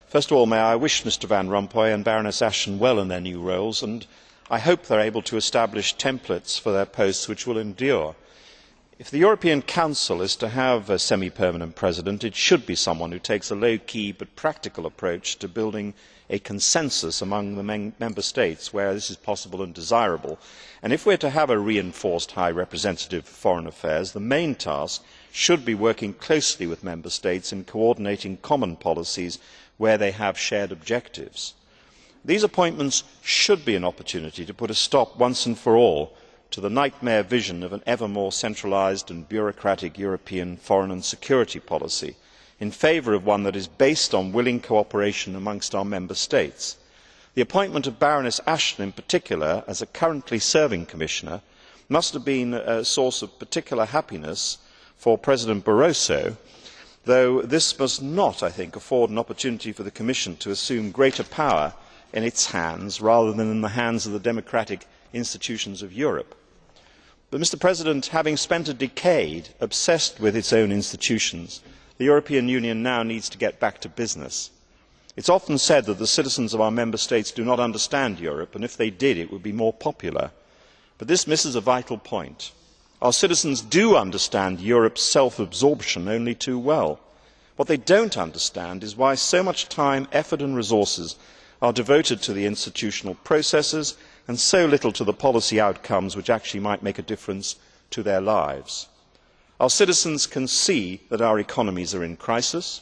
First of all, may I wish Mr Van Rompuy and Baroness Ashton well in their new roles, and I hope they are able to establish templates for their posts which will endure. If the European Council is to have a semi-permanent president, it should be someone who takes a low-key but practical approach to building a consensus among the member states where this is possible and desirable. And if we are to have a reinforced High Representative for Foreign Affairs, the main task should be working closely with member states in coordinating common policies where they have shared objectives. These appointments should be an opportunity to put a stop once and for all to the nightmare vision of an ever more centralised and bureaucratic European foreign and security policy, in favour of one that is based on willing cooperation amongst our member states. The appointment of Baroness Ashton in particular as a currently serving Commissioner must have been a source of particular happiness for President Barroso, though this must not, I think, afford an opportunity for the Commission to assume greater power in its hands rather than in the hands of the democratic institutions of Europe. But, Mr President, having spent a decade obsessed with its own institutions, the European Union now needs to get back to business. It is often said that the citizens of our member states do not understand Europe, and if they did, it would be more popular. But this misses a vital point. Our citizens do understand Europe's self-absorption only too well. What they do not understand is why so much time, effort and resources are devoted to the institutional processes and so little to the policy outcomes which actually might make a difference to their lives. Our citizens can see that our economies are in crisis,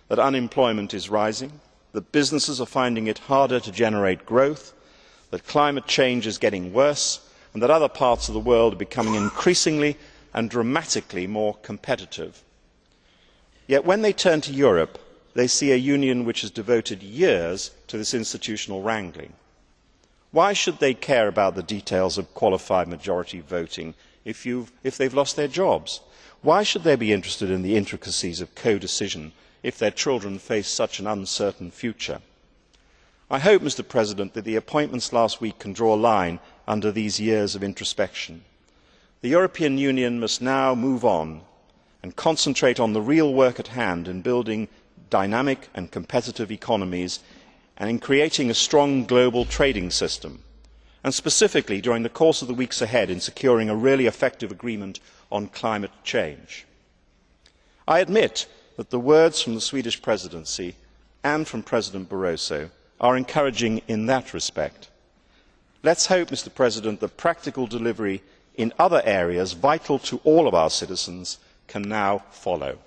that unemployment is rising, that businesses are finding it harder to generate growth, that climate change is getting worse, and that other parts of the world are becoming increasingly and dramatically more competitive. Yet when they turn to Europe, they see a union which has devoted years to this institutional wrangling. Why should they care about the details of qualified majority voting if they have lost their jobs? Why should they be interested in the intricacies of codecision if their children face such an uncertain future? I hope, Mr President, that the appointments last week can draw a line under these years of introspection. The European Union must now move on and concentrate on the real work at hand in building dynamic and competitive economies and in creating a strong global trading system, and specifically during the course of the weeks ahead in securing a really effective agreement on climate change. I admit that the words from the Swedish Presidency and from President Barroso are encouraging in that respect. Let us hope, Mr President, that practical delivery in other areas vital to all of our citizens can now follow.